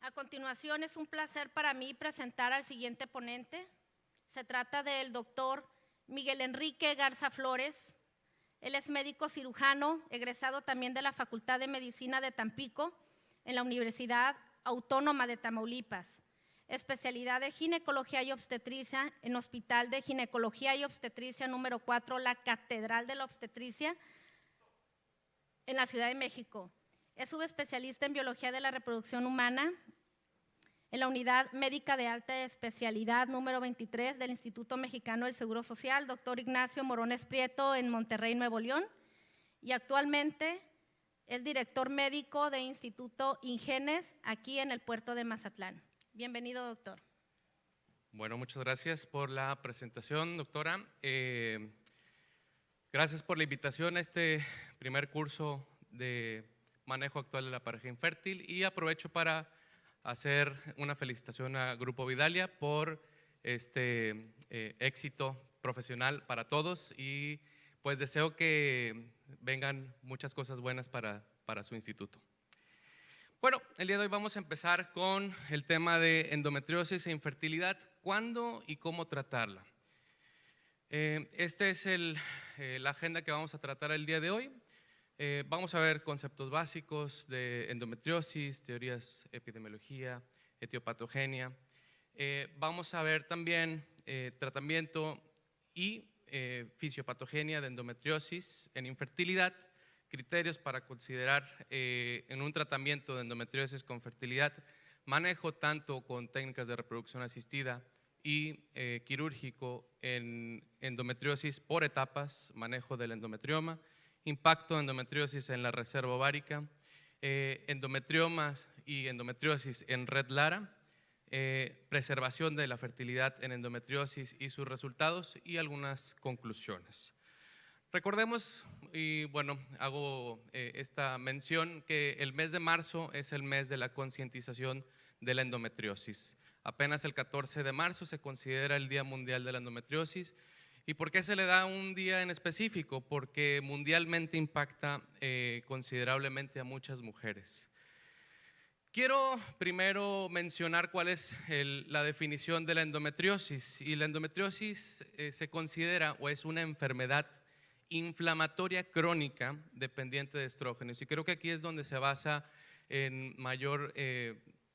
A continuación, es un placer para mí presentar al siguiente ponente. Se trata del doctor Miguel Enrique Garza Flores. Él es médico cirujano, egresado también de la Facultad de Medicina de Tampico, en la Universidad Autónoma de Tamaulipas. Especialidad de ginecología y obstetricia en Hospital de Ginecología y Obstetricia número 4, la Catedral de la Obstetricia, en la Ciudad de México. Es subespecialista en biología de la reproducción humana en la Unidad Médica de Alta Especialidad número 23 del Instituto Mexicano del Seguro Social, doctor Ignacio Morones Prieto, en Monterrey, Nuevo León, y actualmente es director médico de Instituto Ingenes, aquí en el puerto de Mazatlán. Bienvenido, doctor. Bueno, muchas gracias por la presentación, doctora. Gracias por la invitación a este primer curso de manejo actual de la pareja infértil, y aprovecho para hacer una felicitación a Grupo Vidalia por este éxito profesional para todos, y pues deseo que vengan muchas cosas buenas para su instituto. Bueno, el día de hoy vamos a empezar con el tema de endometriosis e infertilidad, cuándo y cómo tratarla. Esta es la agenda que vamos a tratar el día de hoy. Vamos a ver conceptos básicos de endometriosis, teorías, epidemiología, etiopatogenia. Vamos a ver también tratamiento y fisiopatogenia de endometriosis en infertilidad, criterios para considerar en un tratamiento de endometriosis con fertilidad, manejo tanto con técnicas de reproducción asistida y quirúrgico en endometriosis por etapas, manejo del endometrioma, impacto de endometriosis en la reserva ovárica, endometriomas y endometriosis en red Lara, preservación de la fertilidad en endometriosis y sus resultados, y algunas conclusiones. Recordemos, y bueno, hago esta mención, que el mes de marzo es el mes de la concientización de la endometriosis. Apenas el 14 de marzo se considera el Día Mundial de la Endometriosis. ¿Y por qué se le da un día en específico? Porque mundialmente impacta considerablemente a muchas mujeres. Quiero primero mencionar cuál es la definición de la endometriosis. Y la endometriosis se considera o es una enfermedad inflamatoria crónica dependiente de estrógenos. Y creo que aquí es donde se basa en mayor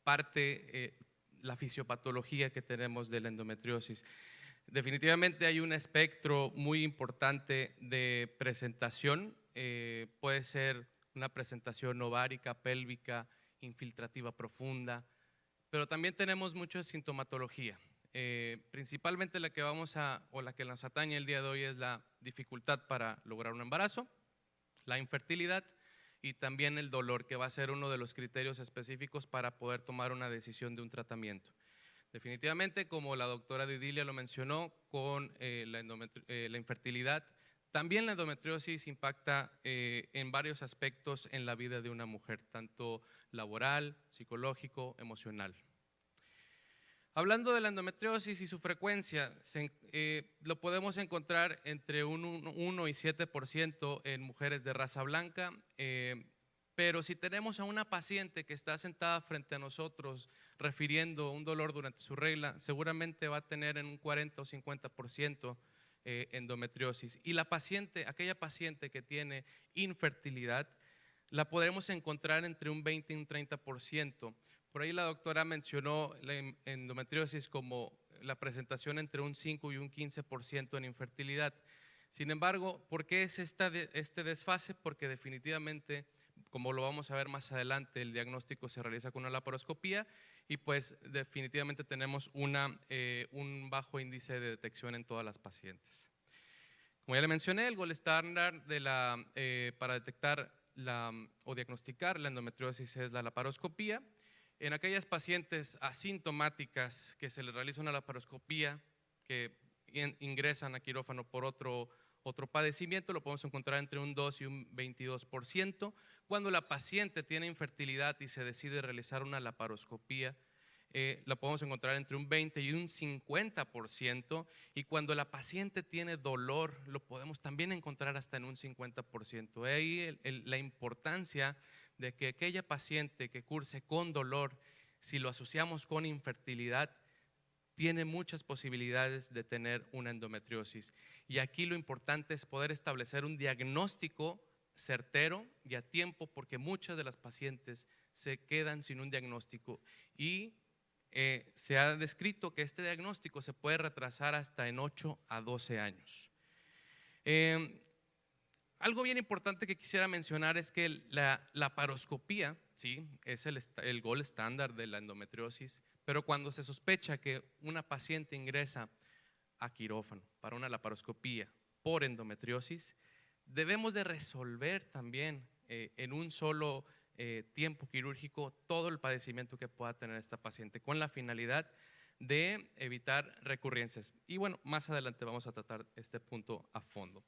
parte la fisiopatología que tenemos de la endometriosis. Definitivamente hay un espectro muy importante de presentación. Puede ser una presentación ovárica, pélvica, infiltrativa profunda, pero también tenemos mucha sintomatología. Principalmente la que la que nos atañe el día de hoy es la dificultad para lograr un embarazo, la infertilidad y también el dolor, que va a ser uno de los criterios específicos para poder tomar una decisión de un tratamiento. Definitivamente, como la doctora Didilia lo mencionó, con la infertilidad, también la endometriosis impacta en varios aspectos en la vida de una mujer, tanto laboral, psicológico, emocional. Hablando de la endometriosis y su frecuencia, lo podemos encontrar entre un 1 y 7% en mujeres de raza blanca, pero si tenemos a una paciente que está sentada frente a nosotros refiriendo un dolor durante su regla, seguramente va a tener en un 40 o 50% endometriosis. Y aquella paciente que tiene infertilidad, la podremos encontrar entre un 20 y un 30%. Por ahí la doctora mencionó la endometriosis como la presentación entre un 5 y un 15% en infertilidad. Sin embargo, ¿por qué es este desfase? Porque definitivamente, como lo vamos a ver más adelante, el diagnóstico se realiza con una laparoscopía y pues definitivamente tenemos un bajo índice de detección en todas las pacientes. Como ya le mencioné, el gold estándar para detectar o diagnosticar la endometriosis es la laparoscopía. En aquellas pacientes asintomáticas que se les realiza una laparoscopía, que ingresan a quirófano por otro padecimiento, lo podemos encontrar entre un 2 y un 22%. Cuando la paciente tiene infertilidad y se decide realizar una laparoscopía, la podemos encontrar entre un 20 y un 50%, y cuando la paciente tiene dolor, lo podemos también encontrar hasta en un 50%. Ahí la importancia de que aquella paciente que curse con dolor si lo asociamos con infertilidad, tiene muchas posibilidades de tener una endometriosis. Y aquí lo importante es poder establecer un diagnóstico certero y a tiempo, porque muchas de las pacientes se quedan sin un diagnóstico y se ha descrito que este diagnóstico se puede retrasar hasta en 8 a 12 años. Algo bien importante que quisiera mencionar es que la laparoscopía, ¿sí?, es el gold estándar de la endometriosis, pero cuando se sospecha que una paciente ingresa a quirófano para una laparoscopía por endometriosis, debemos de resolver también en un solo tiempo quirúrgico todo el padecimiento que pueda tener esta paciente, con la finalidad de evitar recurrencias. Y bueno, más adelante vamos a tratar este punto a fondo.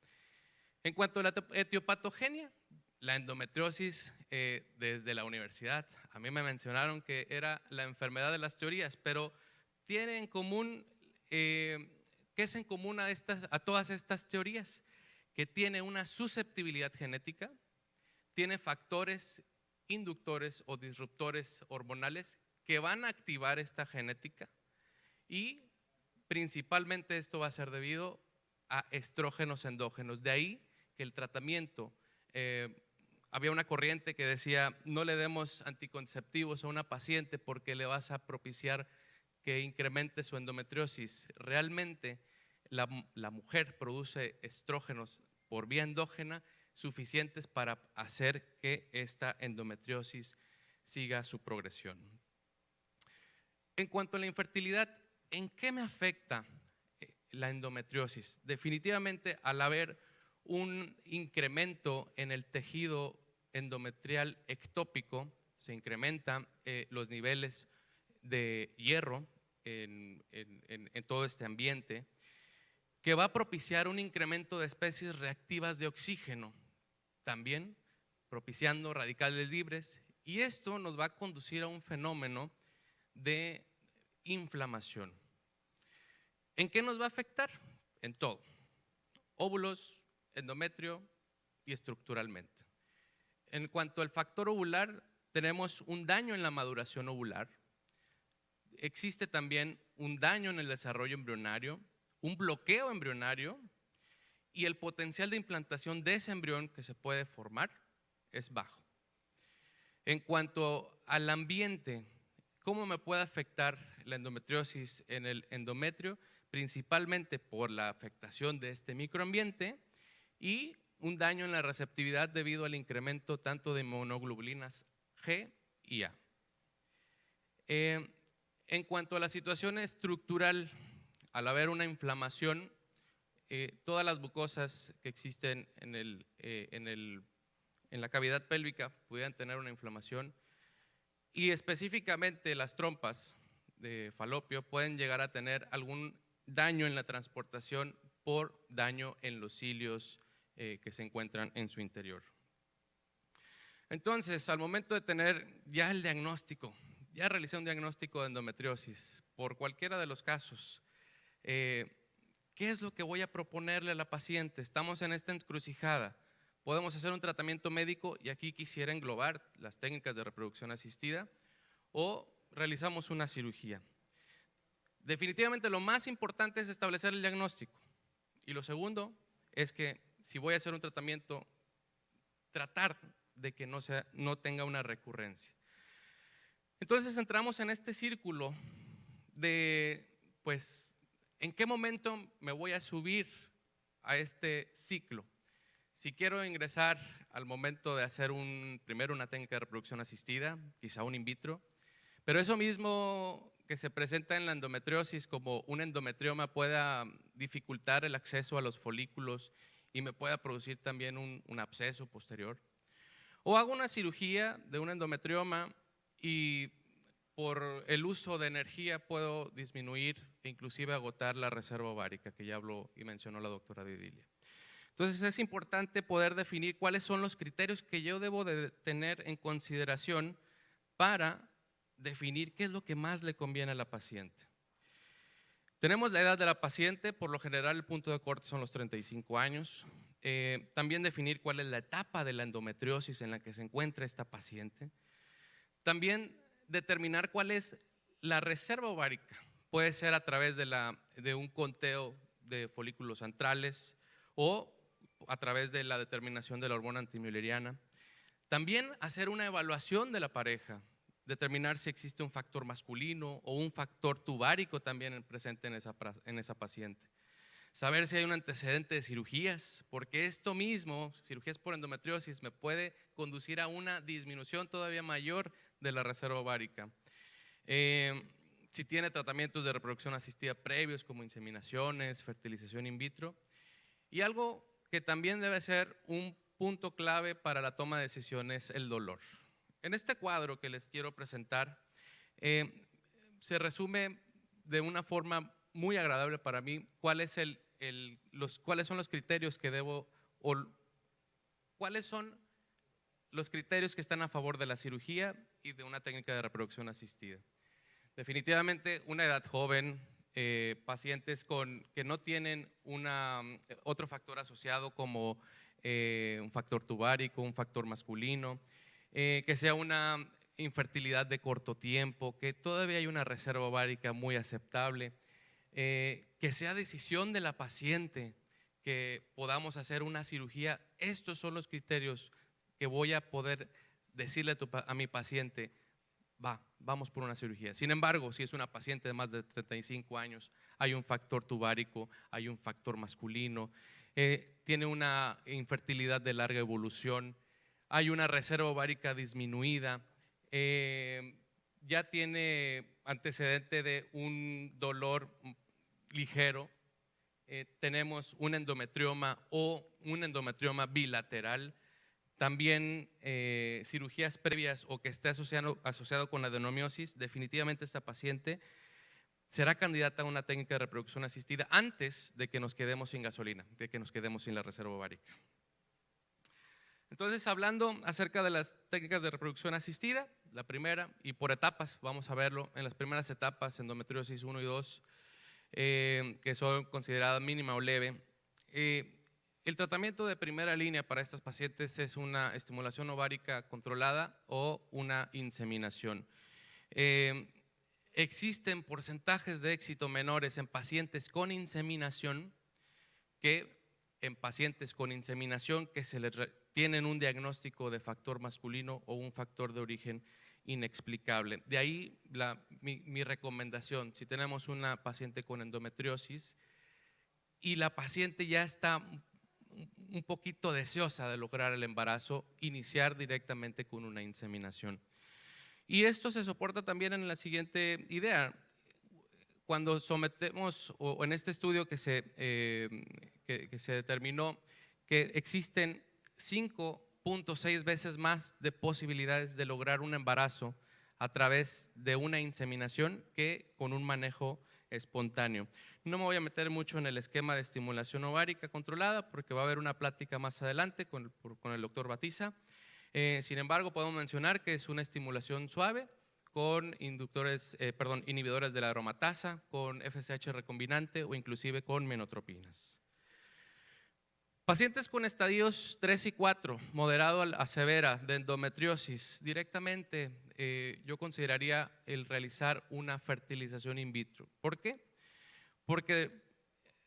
En cuanto a la etiopatogenia, la endometriosis desde la universidad, a mí me mencionaron que era la enfermedad de las teorías, pero tiene en común, ¿qué es en común a todas estas teorías? Que tiene una susceptibilidad genética, tiene factores inductores o disruptores hormonales que van a activar esta genética y principalmente esto va a ser debido a estrógenos endógenos. De ahí que el tratamiento, había una corriente que decía no le demos anticonceptivos a una paciente porque le vas a propiciar que incremente su endometriosis. Realmente la mujer produce estrógenos por vía endógena suficientes para hacer que esta endometriosis siga su progresión. En cuanto a la infertilidad, ¿en qué me afecta la endometriosis? Definitivamente al haber un incremento en el tejido endometrial ectópico, se incrementan los niveles de hierro en todo este ambiente, que va a propiciar un incremento de especies reactivas de oxígeno, también propiciando radicales libres, y esto nos va a conducir a un fenómeno de inflamación. ¿En qué nos va a afectar? En todo: óvulos, endometrio y estructuralmente. En cuanto al factor ovular, tenemos un daño en la maduración ovular, existe también un daño en el desarrollo embrionario, un bloqueo embrionario, y el potencial de implantación de ese embrión que se puede formar es bajo. En cuanto al ambiente, ¿cómo me puede afectar la endometriosis en el endometrio? Principalmente por la afectación de este microambiente y un daño en la receptividad debido al incremento tanto de inmunoglobulinas G y A. En cuanto a la situación estructural, al haber una inflamación, todas las mucosas que existen en la cavidad pélvica pudieran tener una inflamación, y específicamente las trompas de falopio pueden llegar a tener algún daño en la transportación por daño en los cilios que se encuentran en su interior. Entonces, al momento de tener ya el diagnóstico, ya realicé un diagnóstico de endometriosis por cualquiera de los casos, ¿qué es lo que voy a proponerle a la paciente? Estamos en esta encrucijada. Podemos hacer un tratamiento médico, y aquí quisiera englobar las técnicas de reproducción asistida, o realizamos una cirugía. Definitivamente lo más importante es establecer el diagnóstico, y lo segundo es que si voy a hacer un tratamiento, tratar de que no tenga una recurrencia. Entonces entramos en este círculo de, pues, ¿en qué momento me voy a subir a este ciclo? Si quiero ingresar al momento de hacer primero una técnica de reproducción asistida, quizá un in vitro, pero eso mismo que se presenta en la endometriosis como un endometrioma pueda dificultar el acceso a los folículos y me pueda producir también un absceso posterior. O hago una cirugía de un endometrioma y por el uso de energía puedo disminuir e inclusive agotar la reserva ovárica, que ya habló y mencionó la doctora Didilia. Entonces es importante poder definir cuáles son los criterios que yo debo de tener en consideración para definir qué es lo que más le conviene a la paciente. Tenemos la edad de la paciente, por lo general el punto de corte son los 35 años. También definir cuál es la etapa de la endometriosis en la que se encuentra esta paciente. También determinar cuál es la reserva ovárica. Puede ser a través de un conteo de folículos antrales o a través de la determinación de la hormona antimülleriana. También hacer una evaluación de la pareja, determinar si existe un factor masculino o un factor tubárico también presente en esa paciente. Saber si hay un antecedente de cirugías, porque esto mismo, cirugías por endometriosis, me puede conducir a una disminución todavía mayor de la reserva ovárica. Si tiene tratamientos de reproducción asistida previos como inseminaciones, fertilización in vitro. Y algo que también debe ser un punto clave para la toma de decisiones es el dolor. En este cuadro que les quiero presentar, se resume de una forma muy agradable para mí cuáles son los criterios que debo, o cuáles son los criterios que están a favor de la cirugía y de una técnica de reproducción asistida. Definitivamente una edad joven, pacientes que no tienen otro factor asociado como un factor tubárico, un factor masculino, que sea una infertilidad de corto tiempo, que todavía hay una reserva ovárica muy aceptable, que sea decisión de la paciente que podamos hacer una cirugía. Estos son los criterios que voy a poder decirle a mi paciente, vamos por una cirugía. Sin embargo, si es una paciente de más de 35 años, hay un factor tubárico, hay un factor masculino, tiene una infertilidad de larga evolución, hay una reserva ovárica disminuida, ya tiene antecedente de un dolor ligero, tenemos un endometrioma o un endometrioma bilateral, también cirugías previas o que esté asociado con la adenomiosis. Definitivamente esta paciente será candidata a una técnica de reproducción asistida antes de que nos quedemos sin gasolina, de que nos quedemos sin la reserva ovárica. Entonces, hablando acerca de las técnicas de reproducción asistida, la primera, y por etapas, vamos a verlo, en las primeras etapas, endometriosis 1 y 2, que son consideradas mínima o leve, el tratamiento de primera línea para estas pacientes es una estimulación ovárica controlada o una inseminación. Existen porcentajes de éxito menores en pacientes con inseminación que en pacientes con inseminación que tienen un diagnóstico de factor masculino o un factor de origen inexplicable. De ahí mi recomendación, si tenemos una paciente con endometriosis y la paciente ya está un poquito deseosa de lograr el embarazo, iniciar directamente con una inseminación. Y esto se soporta también en la siguiente idea. Cuando sometemos, o en este estudio que se determinó que existen 5.6 veces más de posibilidades de lograr un embarazo a través de una inseminación que con un manejo espontáneo. No me voy a meter mucho en el esquema de estimulación ovárica controlada porque va a haber una plática más adelante con el doctor Batiza. Sin embargo, podemos mencionar que es una estimulación suave con inhibidores de la aromatasa, con FSH recombinante o inclusive con menotropinas. Pacientes con estadios 3 y 4, moderado a severa de endometriosis, directamente yo consideraría el realizar una fertilización in vitro. ¿Por qué? Porque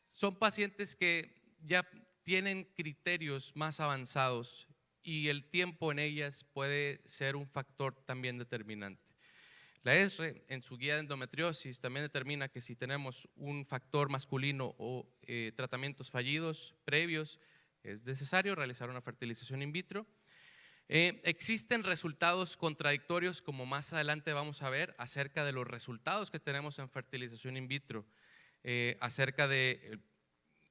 son pacientes que ya tienen criterios más avanzados y el tiempo en ellas puede ser un factor también determinante. La ESRE en su guía de endometriosis también determina que si tenemos un factor masculino o tratamientos fallidos previos, es necesario realizar una fertilización in vitro. Existen resultados contradictorios, como más adelante vamos a ver, acerca de los resultados que tenemos en fertilización in vitro, acerca de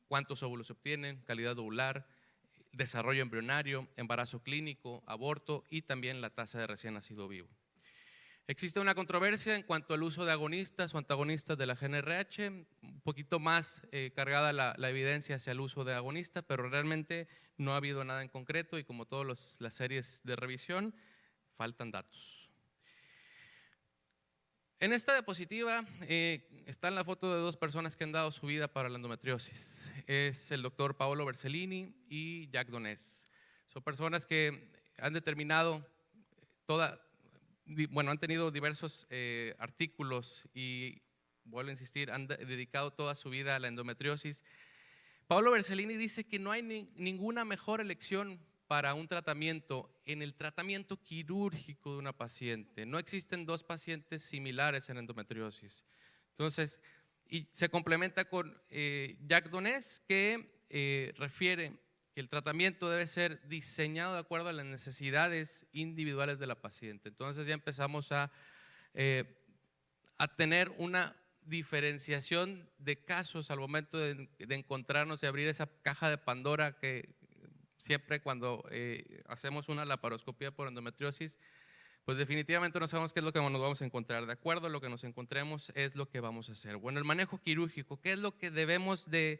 cuántos óvulos se obtienen, calidad ovular, desarrollo embrionario, embarazo clínico, aborto y también la tasa de recién nacido vivo. Existe una controversia en cuanto al uso de agonistas o antagonistas de la GnRH, un poquito más cargada la evidencia hacia el uso de agonistas, pero realmente no ha habido nada en concreto y como todas las series de revisión, faltan datos. En esta diapositiva está la foto de dos personas que han dado su vida para la endometriosis. Es el doctor Paolo Bersellini y Jacques Donés. Son personas que han determinado han tenido diversos artículos y, vuelvo a insistir, han dedicado toda su vida a la endometriosis. Paolo Bersellini dice que no hay ninguna mejor elección para un tratamiento en el tratamiento quirúrgico de una paciente. No existen dos pacientes similares en endometriosis. Entonces, y se complementa con Jacques Donés, que refiere que el tratamiento debe ser diseñado de acuerdo a las necesidades individuales de la paciente. Entonces ya empezamos a tener una diferenciación de casos al momento de encontrarnos y abrir esa caja de Pandora que siempre cuando hacemos una laparoscopía por endometriosis, pues definitivamente no sabemos qué es lo que nos vamos a encontrar. De acuerdo a lo que nos encontremos es lo que vamos a hacer. Bueno, el manejo quirúrgico, ¿qué es lo que debemos de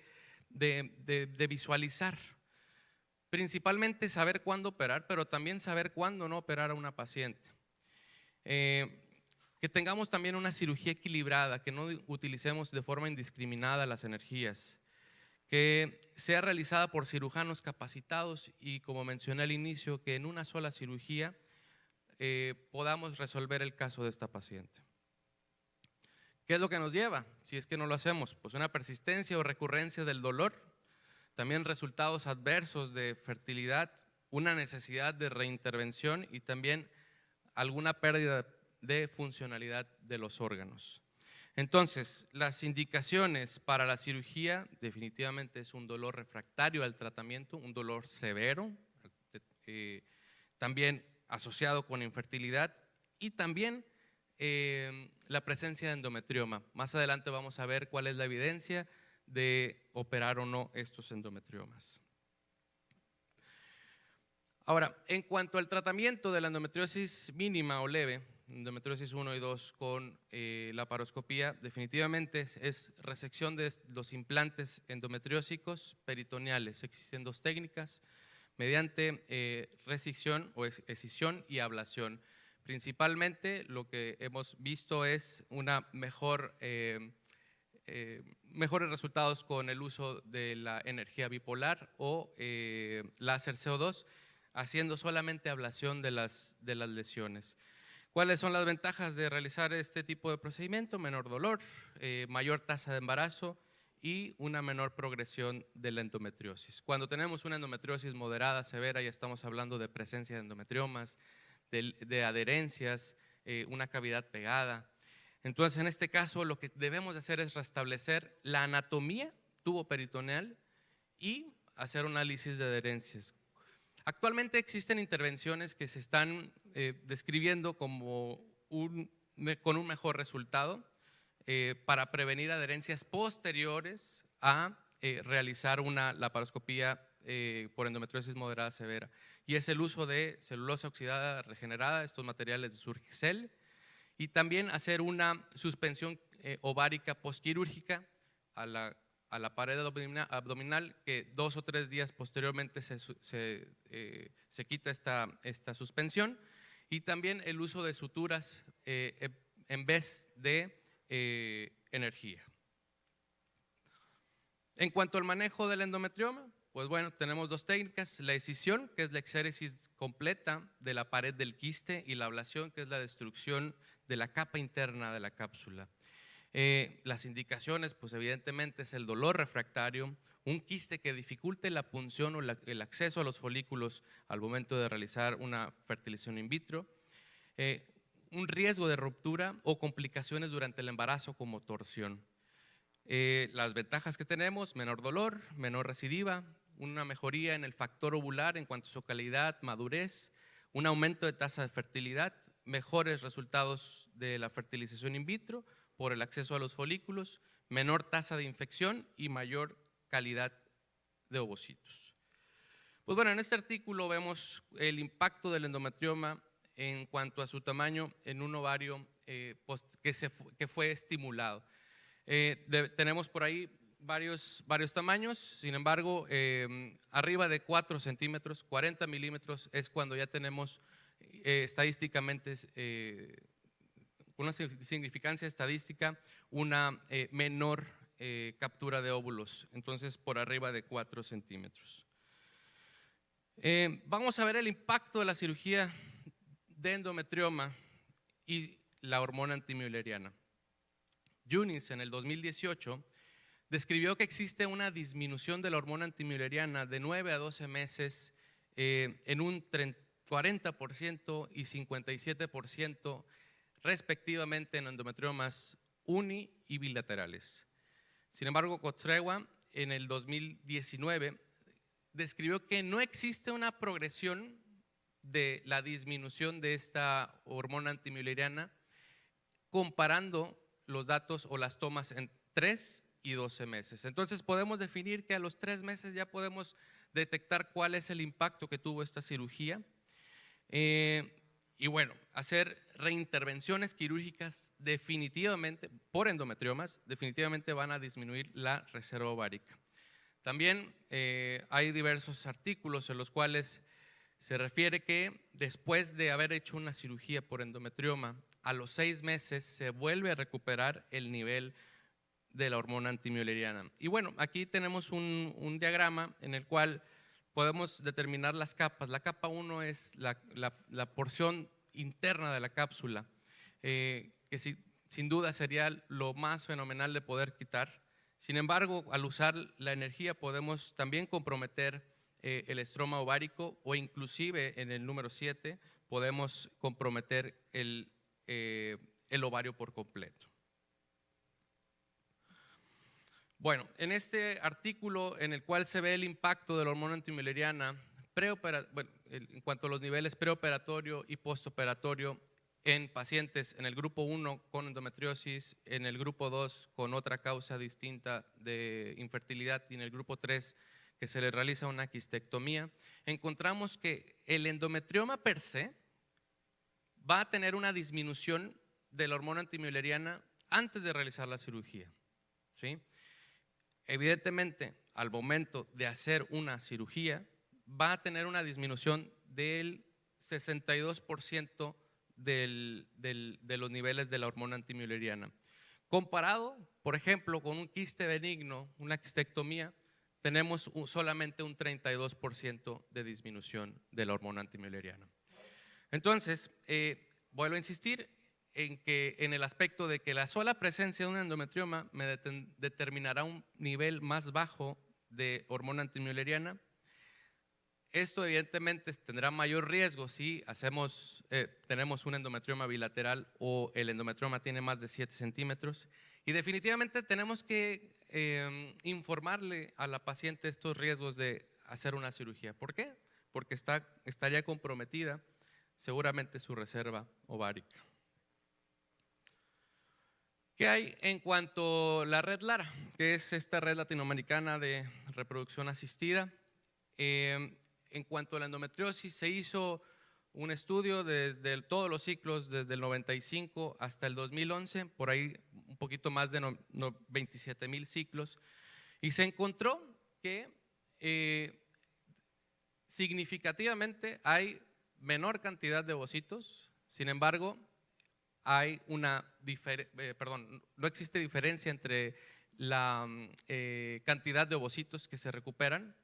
visualizar? Principalmente saber cuándo operar, pero también saber cuándo no operar a una paciente. Que tengamos también una cirugía equilibrada, que no utilicemos de forma indiscriminada las energías, que sea realizada por cirujanos capacitados y, como mencioné al inicio, que en una sola cirugía podamos resolver el caso de esta paciente. ¿Qué es lo que nos lleva? Si es que no lo hacemos, pues una persistencia o recurrencia del dolor, también resultados adversos de fertilidad, una necesidad de reintervención y también alguna pérdida de funcionalidad de los órganos. Entonces, las indicaciones para la cirugía definitivamente es un dolor refractario al tratamiento, un dolor severo, también asociado con infertilidad y también la presencia de endometrioma. Más adelante vamos a ver cuál es la evidencia de operar o no estos endometriomas. Ahora, en cuanto al tratamiento de la endometriosis mínima o leve, endometriosis 1 y 2 con laparoscopía, definitivamente es resección de los implantes endometriósicos peritoneales. Existen dos técnicas, mediante resección o escisión y ablación. Principalmente lo que hemos visto es una mejores resultados con el uso de la energía bipolar o láser CO2, haciendo solamente ablación de las lesiones. ¿Cuáles son las ventajas de realizar este tipo de procedimiento? Menor dolor, mayor tasa de embarazo y una menor progresión de la endometriosis. Cuando tenemos una endometriosis moderada, severa, ya estamos hablando de presencia de endometriomas, de adherencias, una cavidad pegada. Entonces, en este caso, lo que debemos de hacer es restablecer la anatomía tuboperitoneal y hacer un análisis de adherencias. Actualmente existen intervenciones que se están describiendo como con un mejor resultado para prevenir adherencias posteriores a realizar una laparoscopía por endometriosis moderada severa. Y es el uso de celulosa oxidada regenerada, estos materiales de Surgicel, y también hacer una suspensión ovárica postquirúrgica a la pared abdominal, que 2 o 3 días posteriormente se quita esta suspensión, y también el uso de suturas en vez de energía. En cuanto al manejo del endometrioma, pues bueno, tenemos dos técnicas: la escisión, que es la exéresis completa de la pared del quiste, y la ablación, que es la destrucción de la capa interna de la cápsula. Las indicaciones, pues evidentemente es el dolor refractario, un quiste que dificulte la punción o el acceso a los folículos al momento de realizar una fertilización in vitro, un riesgo de ruptura o complicaciones durante el embarazo como torsión. Las ventajas que tenemos: menor dolor, menor recidiva, una mejoría en el factor ovular en cuanto a su calidad, madurez, un aumento de tasa de fertilidad, mejores resultados de la fertilización in vitro por el acceso a los folículos, menor tasa de infección y mayor calidad de ovocitos. Pues bueno, en este artículo vemos el impacto del endometrioma en cuanto a su tamaño en un ovario que fue estimulado. Tenemos por ahí varios tamaños, sin embargo, arriba de 4 centímetros, 40 milímetros, es cuando ya tenemos estadísticamente, con una significancia estadística, una menor captura de óvulos, entonces por arriba de 4 centímetros. Vamos a ver el impacto de la cirugía de endometrioma y la hormona antimülleriana. Yunis en el 2018 describió que existe una disminución de la hormona antimülleriana de 9 a 12 meses en un 40% y 57% respectivamente en endometriomas uni y bilaterales. Sin embargo, Kotrewa en el 2019 describió que no existe una progresión de la disminución de esta hormona antimülleriana comparando los datos o las tomas en 3 y 12 meses. Entonces podemos definir que a los 3 meses ya podemos detectar cuál es el impacto que tuvo esta cirugía. Y bueno, hacer reintervenciones quirúrgicas definitivamente, por endometriomas, definitivamente van a disminuir la reserva ovárica. También hay diversos artículos en los cuales se refiere que después de haber hecho una cirugía por endometrioma, a los 6 meses se vuelve a recuperar el nivel de la hormona antimülleriana. Y bueno, aquí tenemos un diagrama en el cual podemos determinar las capas. La capa 1 es la porción interna de la cápsula, que sin duda sería lo más fenomenal de poder quitar. Sin embargo, al usar la energía podemos también comprometer el estroma ovárico o inclusive en el número 7 podemos comprometer el ovario por completo. Bueno, en este artículo en el cual se ve el impacto de la hormona antimülleriana en cuanto a los niveles preoperatorio y postoperatorio en pacientes en el grupo 1 con endometriosis, en el grupo 2 con otra causa distinta de infertilidad y en el grupo 3 que se le realiza una quistectomía, encontramos que el endometrioma per se va a tener una disminución de la hormona antimülleriana antes de realizar la cirugía, ¿sí? Evidentemente, al momento de hacer una cirugía, va a tener una disminución del 62% de los niveles de la hormona antimülleriana. Comparado, por ejemplo, con un quiste benigno, una quistectomía, tenemos solamente un 32% de disminución de la hormona antimülleriana. Entonces, vuelvo a insistir en el aspecto de que la sola presencia de un endometrioma me determinará un nivel más bajo de hormona antimülleriana. Esto evidentemente tendrá mayor riesgo si tenemos un endometrioma bilateral o el endometrioma tiene más de 7 centímetros. Y definitivamente tenemos que informarle a la paciente estos riesgos de hacer una cirugía. ¿Por qué? Porque estaría comprometida seguramente su reserva ovárica. ¿Qué hay en cuanto a la red LARA? Que es esta red latinoamericana de reproducción asistida. En cuanto a la endometriosis, se hizo un estudio desde todos los ciclos, desde el 95 hasta el 2011, por ahí un poquito más de 27,000 ciclos, y se encontró que significativamente hay menor cantidad de ovocitos, sin embargo, hay no existe diferencia entre la cantidad de ovocitos que se recuperan,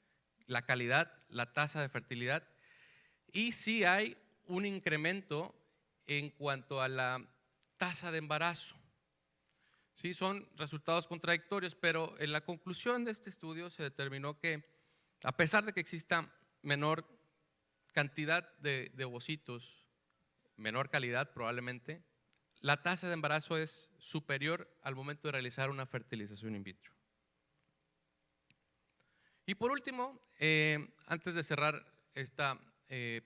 la calidad, la tasa de fertilidad, y sí hay un incremento en cuanto a la tasa de embarazo. Sí, son resultados contradictorios, pero en la conclusión de este estudio se determinó que a pesar de que exista menor cantidad de ovocitos, menor calidad probablemente, la tasa de embarazo es superior al momento de realizar una fertilización in vitro. Y por último, antes de cerrar esta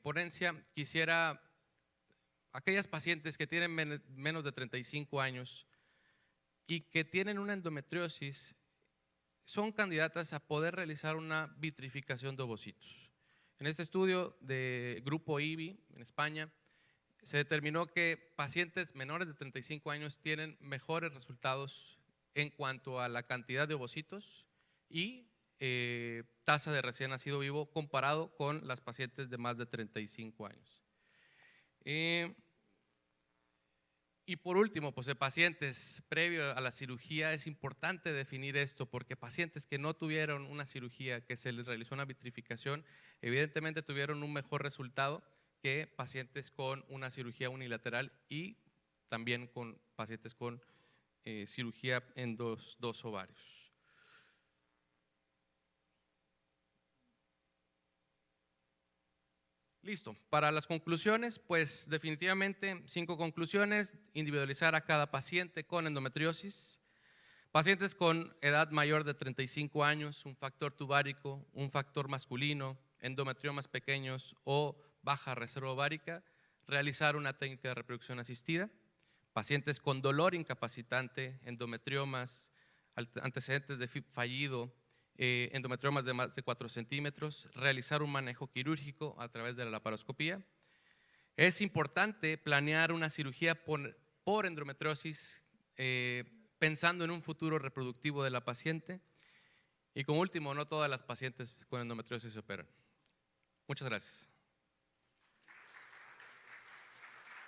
ponencia, quisiera aquellas pacientes que tienen menos de 35 años y que tienen una endometriosis, son candidatas a poder realizar una vitrificación de ovocitos. En este estudio de grupo IBI en España, se determinó que pacientes menores de 35 años tienen mejores resultados en cuanto a la cantidad de ovocitos y tasa de recién nacido vivo comparado con las pacientes de más de 35 años. Y por último, pues de pacientes previo a la cirugía es importante definir esto porque pacientes que no tuvieron una cirugía, que se les realizó una vitrificación, evidentemente tuvieron un mejor resultado que pacientes con una cirugía unilateral y también con pacientes con cirugía en dos ovarios. Listo, para las conclusiones, pues definitivamente 5 conclusiones: individualizar a cada paciente con endometriosis, pacientes con edad mayor de 35 años, un factor tubárico, un factor masculino, endometriomas pequeños o baja reserva ovárica, realizar una técnica de reproducción asistida, pacientes con dolor incapacitante, endometriomas, antecedentes de FIP fallido, endometriomas de más de 4 centímetros, realizar un manejo quirúrgico a través de la laparoscopía. Es importante planear una cirugía por endometriosis pensando en un futuro reproductivo de la paciente. Y como último, no todas las pacientes con endometriosis se operan. Muchas gracias.